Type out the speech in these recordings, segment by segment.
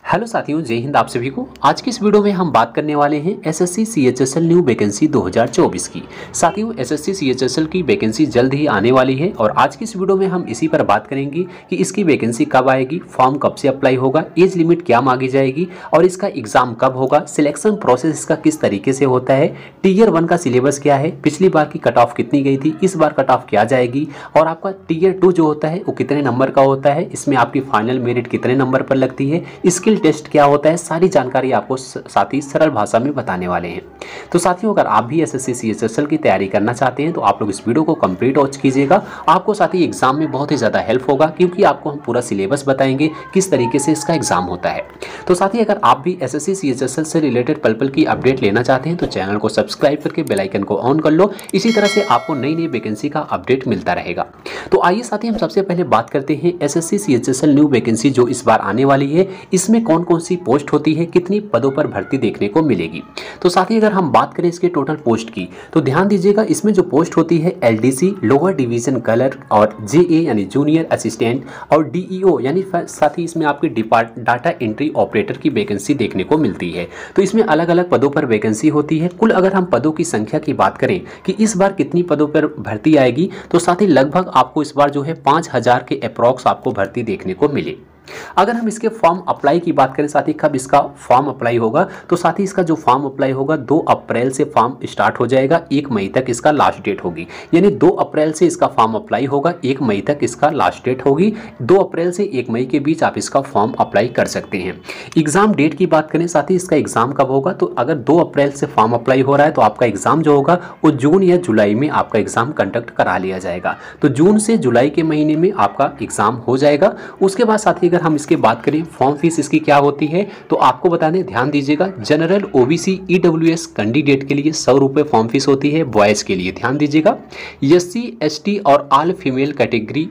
Hello साथियों, जय हिंद आप सभी को। आज की इस वीडियो में हम बात करने वाले हैं एसएससी सीएचएसएल न्यू वैकेंसी 2024 की। साथियों, एसएससी सीएचएसएल की वैकेंसी जल्द ही आने वाली है और आज की इस वीडियो में हम इसी पर बात करेंगे कि इसकी वैकेंसी कब आएगी, फॉर्म कब से अप्लाई होगा, एज लिमिट क्या मांगी जाएगी और इसका एग्जाम कब होगा, सिलेक्शन प्रोसेस इसका किस तरीके से होता है, टीयर 1 का सिलेबस क्या है, पिछली बार की कट ऑफ कितनी गई थी, इस बार कट ऑफ क्या जाएगी और आपका टीयर 2 जो होता है वो कितने नंबर का होता है, इसमें आपकी फाइनल मेरिट कितने नंबर पर लगती है, स्किल टेस्ट क्या होता है, सारी जानकारी आपको साथी सरल भाषा में बताने वाले हैं। तो साथियों, अगर आप भी एसएससी सीएचएसएल की तैयारी करना चाहते हैं तो आप लोग इस वीडियो को कंप्लीट वॉच कीजिएगा। आपको साथी एग्जाम में बहुत ही ज़्यादा हेल्प होगा क्योंकि आपको हम पूरा सिलेबस बताएंगे किस तरीके से इसका एग्जाम होता है। तो साथी, अगर आप भी एसएससी सीएचएसएल से रिलेटेड पल की अपडेट लेना चाहते हैं तो चैनल को सब्सक्राइब करके बेल आइकन को ऑन कर लो। इसी तरह से आपको नई नई वैकेंसी का अपडेट मिलता रहेगा। तो आइए साथी, हम सबसे पहले बात करते हैं एसएससी सीएचएसएल न्यू वैकेंसी जो इस बार आने वाली है, इसमें कौन कौन सी पोस्ट होती है, कितनी पदों पर भर्ती देखने को मिलेगी। तो साथ ही अगर हम बात करें इसके टोटल पोस्ट की तो ध्यान दीजिएगा, इसमें जो पोस्ट होती है एलडीसी लोअर डिवीजन क्लर्क और जेए यानी जूनियर असिस्टेंट और डीईओ यानी साथ ही इसमें आपकी डाटा एंट्री ऑपरेटर की वैकेंसी देखने को मिलती है। तो इसमें अलग अलग पदों पर वैकेंसी होती है। कुल अगर हम पदों की संख्या की बात करें कि इस बार कितनी पदों पर भर्ती आएगी तो साथ ही लगभग आपको इस बार जो है 5000 के अप्रॉक्स आपको भर्ती देखने को मिले। अगर हम इसके फॉर्म अप्लाई की बात करें साथी, कब इसका फॉर्म अप्लाई होगा तो साथी इसका जो फॉर्म अप्लाई होगा 2 अप्रैल से फॉर्म स्टार्ट हो जाएगा, 1 मई तक इसका लास्ट डेट होगी। यानी 2 अप्रैल से इसका फॉर्म अप्लाई होगा, 1 मई तक इसका लास्ट डेट होगी। 2 अप्रैल से 1 मई के बीच आप इसका फॉर्म अप्लाई कर सकते हैं। एग्जाम डेट की बात करें साथी, इसका एग्जाम कब होगा तो अगर 2 अप्रैल से फॉर्म अप्लाई हो रहा है तो आपका एग्जाम जो होगा वो जून या जुलाई में आपका एग्जाम कंडक्ट करा लिया जाएगा। तो जून से जुलाई के महीने में आपका एग्जाम हो जाएगा। उसके बाद साथी अगर हम इसके बात करें फॉर्म फीस इसकी क्या होती है तो आपको बता दें, ध्यान दीजिएगा, जनरल ओबीसी ईडब्ल्यूएस कैंडिडेट के लिए 100 रुपये फॉर्म फीस होती है बॉयज़ के लिए। ध्यान दीजिएगा, एससी एसटी और ऑल फीमेल कैटेगरी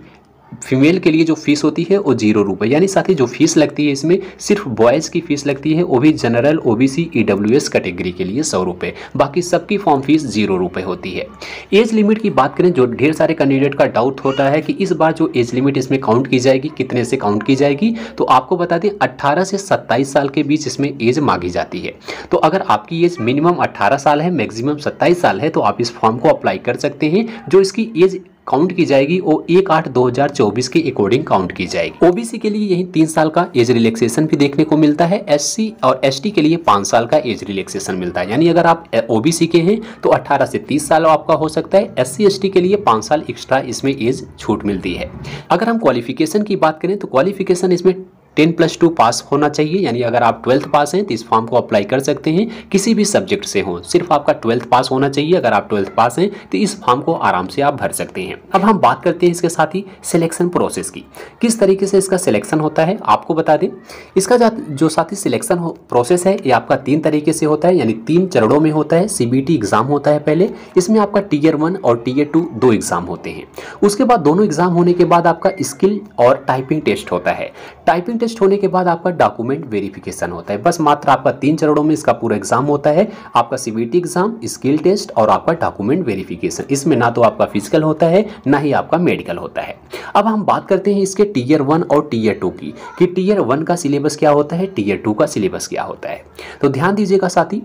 फीमेल के लिए जो फीस होती है वो 0 रुपये। यानी साथ ही जो फीस लगती है इसमें सिर्फ बॉयज़ की फीस लगती है, वो भी जनरल ओबीसी ईडब्ल्यूएस कैटेगरी के लिए 100 रुपये, बाकी सबकी फॉर्म फीस 0 रुपये होती है। एज लिमिट की बात करें, जो ढेर सारे कैंडिडेट का डाउट होता है कि इस बार जो एज लिमिट इसमें काउंट की जाएगी, कितने से काउंट की जाएगी, तो आपको बता दें 18 से 27 साल के बीच इसमें एज मांगी जाती है। तो अगर आपकी एज मिनिमम 18 साल है, मैक्सिमम 27 साल है तो आप इस फॉर्म को अप्लाई कर सकते हैं। जो इसकी एज काउंट की जाएगी वो 1/8/2024 के अकॉर्डिंग काउंट की जाएगी। ओबीसी के लिए यही 3 साल का एज रिलैक्सेशन भी देखने को मिलता है। एससी और एसटी के लिए 5 साल का एज रिलैक्सेशन मिलता है। यानी अगर आप ओबीसी के हैं तो 18 से 30 साल आपका हो सकता है। एससी एसटी के लिए 5 साल एक्स्ट्रा इसमें एज छूट मिलती है। अगर हम क्वालिफिकेशन की बात करें तो क्वालिफिकेशन इसमें 10+2 पास होना चाहिए। यानी अगर आप 12th पास हैं तो इस फॉर्म को अप्लाई कर सकते हैं, किसी भी सब्जेक्ट से हो, सिर्फ आपका 12th पास होना चाहिए। अगर आप 12th पास हैं तो इस फॉर्म को आराम से आप भर सकते हैं। अब हम बात करते हैं इसके साथ ही सिलेक्शन प्रोसेस की, किस तरीके से इसका सिलेक्शन होता है आपको बता दें। इसका जो साथ ही सिलेक्शन प्रोसेस है ये आपका 3 तरीके से होता है, यानी 3 चरणों में होता है। सीबीटी एग्जाम होता है पहले, इसमें आपका टीयर 1 और टीयर 2 2 एग्जाम होते हैं। उसके बाद दोनों एग्जाम होने के बाद आपका स्किल और टाइपिंग टेस्ट होता है। टाइपिंग टेस्ट होने के बाद आपका डॉक्यूमेंट वेरिफिकेशन होता है। बस मात्र आपका 3 चरणों में इसका पूरा एग्जाम होता है। आपका सीबीटी एग्जाम, स्किल टेस्ट और आपका डॉक्यूमेंट वेरिफिकेशन। इसमें ना तो आपका फिजिकल होता है ना ही आपका मेडिकल होता है। अब हम बात करते हैं इसके टीयर 1 और टीयर 2 की, कि टीयर 1 का सिलेबस क्या होता है, टीयर 2 का सिलेबस क्या होता है। तो ध्यान दीजिएगा साथी,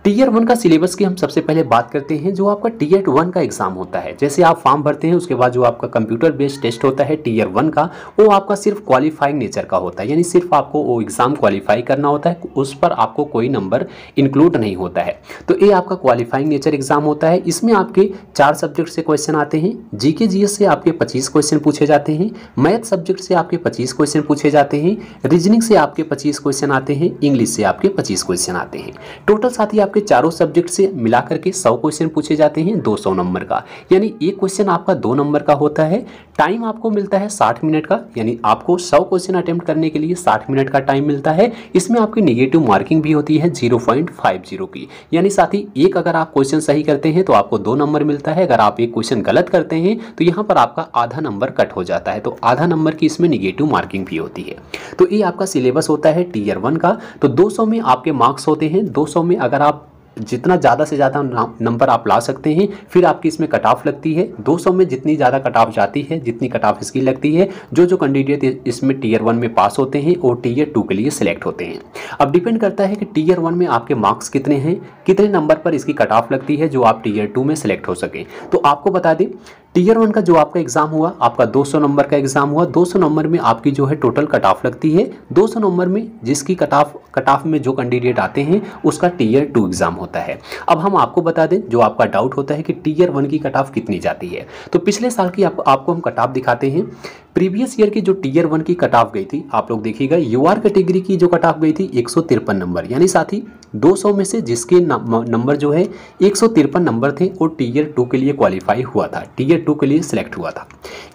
टीयर 1 का सिलेबस की हम सबसे पहले बात करते हैं। जो आपका टीयर 1 का एग्जाम होता है, जैसे आप फॉर्म भरते हैं उसके बाद जो आपका कंप्यूटर बेस्ड टेस्ट होता है टीयर 1 का, वो आपका सिर्फ क्वालिफाइंग नेचर का होता है। यानी सिर्फ आपको वो एग्जाम क्वालिफाई करना होता है, उस पर आपको कोई नंबर इंक्लूड नहीं होता है। तो ये आपका क्वालिफाइंग नेचर एग्जाम होता है। इसमें आपके 4 सब्जेक्ट से क्वेश्चन आते हैं। जीके जीएस से आपके 25 क्वेश्चन पूछे जाते हैं, मैथ सब्जेक्ट से आपके 25 क्वेश्चन पूछे जाते हैं, रीजनिंग से आपके 25 क्वेश्चन आते हैं, इंग्लिश से आपके 25 क्वेश्चन आते हैं। टोटल साथ ही आपके चारों सब्जेक्ट से मिलाकर के 100 क्वेश्चन पूछे जाते हैं 200 नंबर का। यानी एक क्वेश्चन आपका 2 नंबर का होता है। टाइम आपको मिलता है 60 मिनट का, यानी आपको 100 क्वेश्चन अटेम्प्ट करने के लिए 60 मिनट का टाइम मिलता है। इसमें आपकी नेगेटिव मार्किंग भी होती है 0.50 की। यानी साथ ही एक अगर आप क्वेश्चन सही करते हैं तो आपको 2 नंबर मिलता है। अगर आप एक क्वेश्चन गलत करते हैं तो यहाँ पर आपका आधा नंबर कट हो जाता है, तो आधा नंबर की इसमें नेगेटिव मार्किंग भी होती है। तो ये आपका सिलेबस होता है टीयर 1 का। तो 200 में आपके मार्क्स होते हैं। 200 में अगर आप जितना ज़्यादा से ज़्यादा नंबर आप ला सकते हैं फिर आपकी इसमें कट ऑफ लगती है। 200 में जितनी ज़्यादा कट ऑफ जाती है, जितनी कट ऑफ इसकी लगती है, जो कैंडिडेट इसमें टीयर 1 में पास होते हैं और टीयर 2 के लिए सिलेक्ट होते हैं। अब डिपेंड करता है कि टीयर 1 में आपके मार्क्स कितने हैं, कितने नंबर पर इसकी कट ऑफ लगती है जो आप टीयर 2 में सिलेक्ट हो सके। तो आपको बता दें टीयर 1 का जो आपका एग्जाम हुआ, आपका 200 नंबर का एग्जाम हुआ, 200 नंबर में आपकी जो है टोटल कट ऑफ लगती है। 200 नंबर में जिसकी कट ऑफ में जो कैंडिडेट आते हैं उसका टीयर 2 एग्जाम होता है। अब हम आपको बता दें, जो आपका डाउट होता है कि टीयर 1 की कट ऑफ कितनी जाती है, तो पिछले साल की आपको हम कट ऑफ दिखाते हैं। प्रीवियस ईयर की जो टीयर 1 की कट ऑफ गई थी, आप लोग देखिएगा, यूआर कैटेगरी की जो कट ऑफ गई थी 153 नंबर, यानी साथी 200 में से जिसके नंबर जो है 153 नंबर थे और टीयर 2 के लिए क्वालिफाई हुआ था, टीयर 2 के लिए सिलेक्ट हुआ था।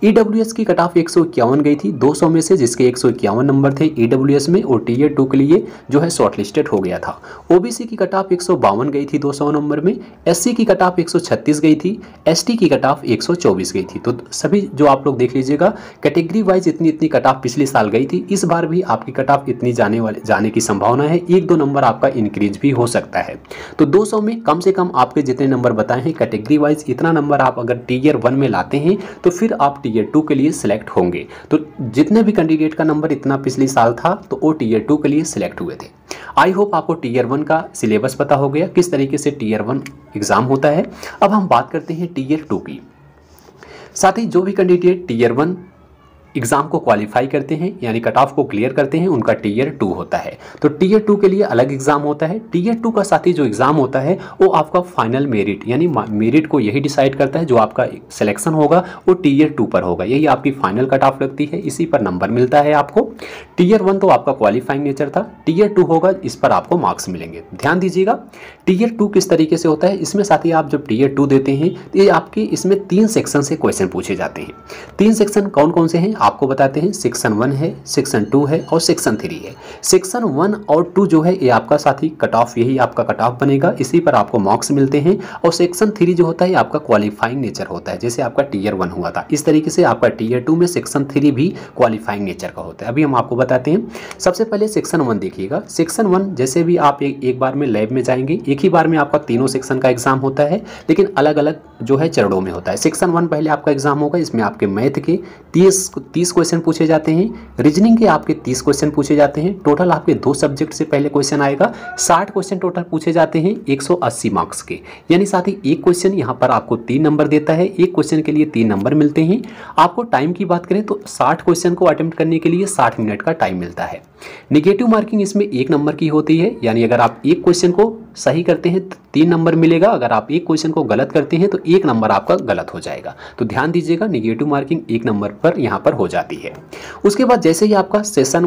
ईडब्ल्यूएस की कट ऑफ 151 गई थी, 200 में से जिसके 151 नंबर थे ईडब्ल्यूएस में और टीयर 2 के लिए जो है शॉर्टलिस्टेड हो गया था। ओबीसी की कट ऑफ 152 गई थी 200 नंबर में, एससी की कट ऑफ 136 गई थी, एसटी की कट ऑफ 124 गई थी। तो सभी जो आप लोग देख लीजिएगा कैटेगरी वाइज इतनी कट ऑफ पिछले साल गई थी, इस बार भी आपकी कट ऑफ इतनी जाने की संभावना है, 1-2 नंबर आपका इंक्रीज भी हो सकता है। तो 200 में कम से कम आपके जितने नंबर बताए हैं कैटेगरी वाइज, इतना नंबर आप अगर टीयर 1 में लाते हैं तो फिर आप टीयर 2 के लिए सिलेक्ट होंगे। तो जितने भी कैंडिडेट का नंबर इतना पिछले साल था तो वो टीयर 2 के लिए सिलेक्ट हुए थे। आई होप आपको टीयर 1 का सिलेबस पता हो गया, किस तरीके से टीयर 1 एग्जाम होता है। अब हम बात करते हैं टीयर 2 की। साथ ही जो भी कैंडिडेट टीयर 1 एग्जाम को क्वालिफाई करते हैं यानी कट ऑफ को क्लियर करते हैं, उनका टीयर 2 होता है। तो टीयर 2 के लिए अलग एग्जाम होता है। टीयर 2 का साथ ही जो एग्जाम होता है वो आपका फाइनल मेरिट, यानी मेरिट को यही डिसाइड करता है, जो आपका सिलेक्शन होगा वो टीयर 2 पर होगा, यही आपकी फाइनल कट ऑफ लगती है, इसी पर नंबर मिलता है आपको। टीयर 1 तो आपका क्वालिफाइंग नेचर था, टीयर 2 होगा, इस पर आपको मार्क्स मिलेंगे। ध्यान दीजिएगा टीयर 2 किस तरीके से होता है। इसमें साथ ही आप जब टीयर 2 देते हैं तो ये आपके इसमें 3 सेक्शन से क्वेश्चन पूछे जाते हैं। 3 सेक्शन कौन कौन से हैं आपको बताते हैं। सेक्शन 1 है, सेक्शन 2 है और सेक्शन 3 है। सेक्शन 1 और 2 जो है ये आपका साथी कट ऑफ, यही आपका कट ऑफ बनेगा, इसी पर आपको मार्क्स मिलते हैं। और सेक्शन 3 जो होता है आपका क्वालिफाइंग नेचर होता है, जैसे आपका टीयर 1 हुआ था, इस तरीके से आपका टीयर 2 में सेक्शन 3 भी क्वालिफाइंग नेचर का होता है। अभी हम आपको बताते हैं। सबसे पहले सेक्शन 1 देखिएगा। सेक्शन 1 जैसे भी आप एक बार में लैब में जाएंगे, एक ही बार में आपका तीनों सेक्शन का एग्जाम होता है, लेकिन अलग अलग जो है चरणों में होता है। सेक्शन 1 पहले आपका एग्जाम होगा, इसमें आपके मैथ के 30 क्वेश्चन पूछे जाते हैं, रीजनिंग के आपके 30 क्वेश्चन पूछे जाते हैं। टोटल आपके 2 सब्जेक्ट से पहले क्वेश्चन आएगा, 60 क्वेश्चन टोटल पूछे जाते हैं 180 मार्क्स के, यानी साथ ही एक क्वेश्चन यहाँ पर आपको 3 नंबर देता है, एक क्वेश्चन के लिए 3 नंबर मिलते हैं। आपको टाइम की बात करें तो 60 क्वेश्चन को अटेम्प्ट करने के लिए 60 मिनट का टाइम मिलता है। निगेटिव मार्किंग इसमें 1 नंबर की होती है, यानी अगर आप एक क्वेश्चन को सही करते हैं तो 3 नंबर मिलेगा, अगर आप एक क्वेश्चन को गलत करते हैं तो 1 नंबर आपका गलत हो जाएगा। तो ध्यान दीजिएगा निगेटिव मार्किंग 1 नंबर पर यहाँ पर हो जाती है। उसके बाद जैसे ही आपका सेक्शन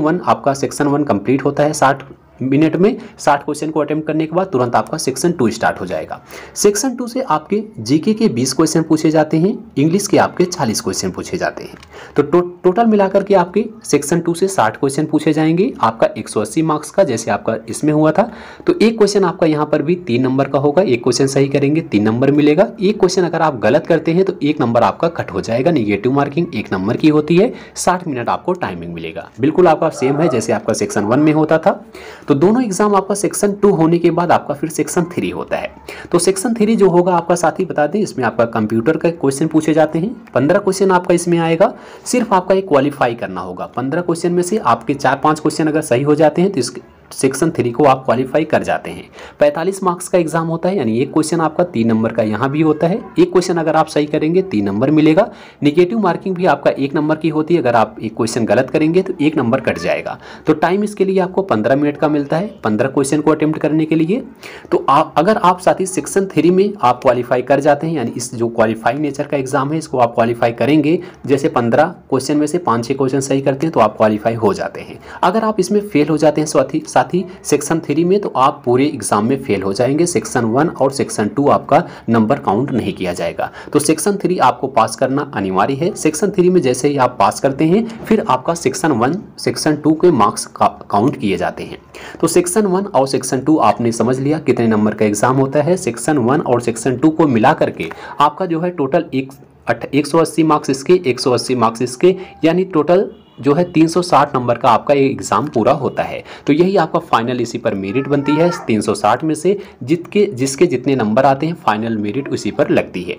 1 कंप्लीट होता है 60 मिनट में, 60 क्वेश्चन को अटेम्प्ट करने के बाद तुरंत आपका सेक्शन 2 स्टार्ट हो जाएगा। सेक्शन 2 से आपके जीके के 20 क्वेश्चन पूछे जाते हैं, इंग्लिश के आपके 40 क्वेश्चन पूछे जाते हैं। तो टोटल मिलाकर के आपके सेक्शन 2 से 60 क्वेश्चन पूछे जाएंगे आपका 180 मार्क्स का, जैसे आपका इसमें हुआ था। तो एक क्वेश्चन आपका यहाँ पर भी 3 नंबर का होगा, एक क्वेश्चन सही करेंगे 3 नंबर मिलेगा, एक क्वेश्चन अगर आप गलत करते हैं तो 1 नंबर आपका कट हो जाएगा। निगेटिव मार्किंग 1 नंबर की होती है, 60 मिनट आपको टाइमिंग मिलेगा, बिल्कुल आपका सेम है जैसे आपका सेक्शन 1 में होता था। तो दोनों एग्जाम आपका सेक्शन 2 होने के बाद आपका फिर सेक्शन 3 होता है। तो सेक्शन 3 जो होगा आपका साथी बता दें, इसमें आपका कंप्यूटर का क्वेश्चन पूछे जाते हैं, 15 क्वेश्चन आपका इसमें आएगा। सिर्फ आपका एक क्वालिफाई करना होगा, 15 क्वेश्चन में से आपके 4-5 क्वेश्चन अगर सही हो जाते हैं तो इसके सेक्शन 3 को आप क्वालिफाई कर जाते हैं। 45 मार्क्स का एग्जाम होता है, यानी एक क्वेश्चन आपका 3 नंबर का यहाँ भी होता है, एक क्वेश्चन अगर आप सही करेंगे 3 नंबर मिलेगा। निगेटिव मार्किंग भी आपका 1 नंबर की होती है, अगर आप एक क्वेश्चन गलत करेंगे तो 1 नंबर कट जाएगा। तो टाइम इसके लिए आपको 15 मिनट का मिलता है 15 क्वेश्चन को अटेम्प्ट करने के लिए। तो अगर आप साथ ही सेक्शन 3 में आप क्वालिफाई कर जाते हैं, यानी इस जो क्वालिफाइंग नेचर का एग्जाम है इसको आप क्वालिफाई करेंगे, जैसे 15 क्वेश्चन में से 5-6 क्वेश्चन सही करते हैं तो आप क्वालिफाई हो जाते हैं। अगर आप इसमें फेल हो जाते हैं साथ ही सेक्शन 3 में तो आप पूरे एग्जाम में फेल हो जाएंगे। सेक्शन 1 और सेक्शन 2 आपका नंबर काउंट नहीं किया जाएगा। तो सेक्शन 3 आपको पास करना अनिवार्य है। सेक्शन 3 में जैसे ही आप पास करते हैं फिर आपका सेक्शन 1 सेक्शन 2 के मार्क्स काउंट किए जाते हैं। तो सेक्शन 1 और सेक्शन 2 आपने समझ लिया कितने नंबर का एग्जाम होता है। सेक्शन 1 और सेक्शन 2 को मिला करके आपका जो है टोटल 180 मार्क्स इसके, 180 मार्क्स इसके, यानी टोटल जो है 360 नंबर का आपका ये एग्ज़ाम पूरा होता है। तो यही आपका फाइनल इसी पर मेरिट बनती है। 360 में से जिसके जितने नंबर आते हैं फाइनल मेरिट उसी पर लगती है।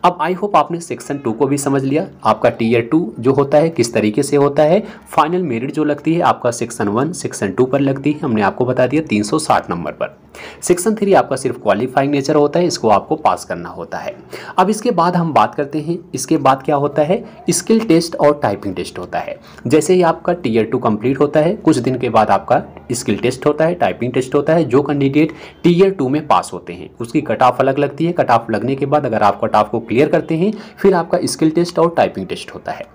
अब आई होप आपने सेक्शन 2 को भी समझ लिया। आपका टीयर 2 जो होता है किस तरीके से होता है, फाइनल मेरिट जो लगती है आपका सेक्शन 1 सेक्शन 2 पर लगती है, हमने आपको बता दिया 360 नंबर पर। सेक्शन 3 आपका सिर्फ क्वालिफाइंग नेचर होता है, इसको आपको पास करना होता है। अब इसके बाद हम बात करते हैं, इसके बाद क्या होता है, स्किल टेस्ट और टाइपिंग टेस्ट होता है। जैसे ही आपका टीयर 2 कंप्लीट होता है, कुछ दिन के बाद आपका स्किल टेस्ट होता है, टाइपिंग टेस्ट होता है। जो कैंडिडेट टीयर 2 में पास होते हैं उसकी कट ऑफ अलग लगती है। कट ऑफ लगने के बाद अगर आप कट ऑफ को क्लियर करते हैं फिर आपका स्किल टेस्ट और टाइपिंग टेस्ट होता है।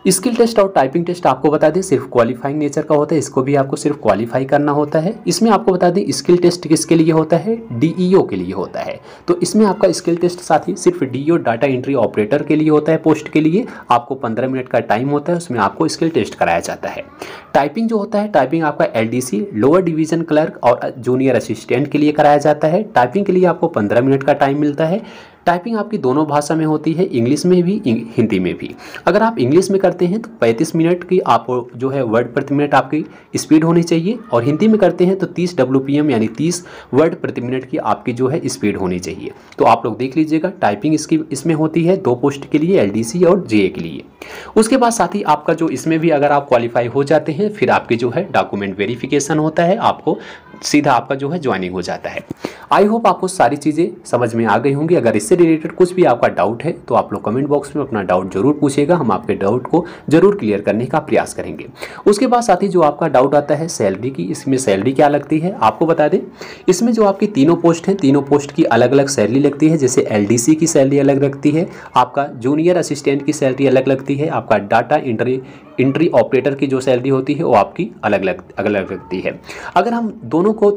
स्किल टेस्ट और टाइपिंग टेस्ट आपको बता दें सिर्फ क्वालिफाइंग नेचर का होता है, इसको भी आपको सिर्फ क्वालिफाई करना होता है। इसमें आपको बता दें स्किल टेस्ट किसके लिए होता है, डीईओ के लिए होता है। तो इसमें आपका स्किल टेस्ट साथ ही सिर्फ डीईओ डाटा एंट्री ऑपरेटर के लिए होता है, पोस्ट के लिए आपको 15 मिनट का टाइम होता है, उसमें आपको स्किल टेस्ट कराया जाता है। टाइपिंग जो होता है, टाइपिंग आपका एलडीसी लोअर डिवीजन क्लर्क और जूनियर असिस्टेंट के लिए कराया जाता है। टाइपिंग के लिए आपको 15 मिनट का टाइम मिलता है। टाइपिंग आपकी दोनों भाषा में होती है, इंग्लिश में भी हिंदी में भी। अगर आप इंग्लिश में करते हैं तो 35 मिनट की आप जो है वर्ड प्रति मिनट आपकी स्पीड होनी चाहिए, और हिंदी में करते हैं तो 30 WPM यानी 30 वर्ड प्रति मिनट की आपकी जो है स्पीड होनी चाहिए। तो आप लोग देख लीजिएगा, टाइपिंग इसमें होती है 2 पोस्ट के लिए, एलडीसी और जेए के लिए। उसके बाद साथ ही आपका जो इसमें भी अगर आप क्वालिफाई हो जाते हैं फिर आपकी जो है डॉक्यूमेंट वेरिफिकेशन होता है, आपको सीधा आपका जो है ज्वाइनिंग हो जाता है। आई होप आपको सारी चीज़ें समझ में आ गई होंगी। अगर इससे रिलेटेड कुछ भी आपका डाउट है तो आप लोग कमेंट बॉक्स में अपना डाउट जरूर पूछिएगा, हम आपके डाउट को जरूर क्लियर करने का प्रयास करेंगे। उसके बाद साथ ही जो आपका डाउट आता है सैलरी की, इसमें सैलरी क्या लगती है आपको बता दें। इसमें जो आपकी तीनों पोस्ट हैं, तीनों पोस्ट की अलग अलग सैलरी लगती है। जैसे एलडीसी की सैलरी अलग लगती है, आपका जूनियर असिस्टेंट की सैलरी अलग लगती है, आपका डाटा एंट्री ऑपरेटर की जो सैलरी होती है वो आपकी अलग लगती है। अगर हम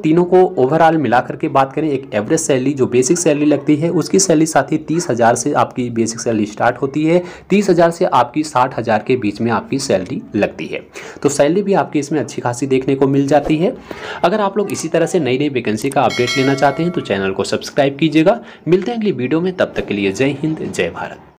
तीनों को ओवरऑल मिलाकर के बात करें, एक एवरेज सैलरी जो बेसिक सैलरी लगती है उसकी सैलरी साथ ही 30,000 से आपकी बेसिक सैलरी स्टार्ट होती है। 30,000 से आपकी 60,000 के बीच में आपकी सैलरी लगती है। तो सैलरी भी आपकी इसमें अच्छी खासी देखने को मिल जाती है। अगर आप लोग इसी तरह से नई नई वैकेंसी का अपडेट लेना चाहते हैं तो चैनल को सब्सक्राइब कीजिएगा। मिलते हैं अगली वीडियो में, तब तक के लिए जय हिंद जय भारत।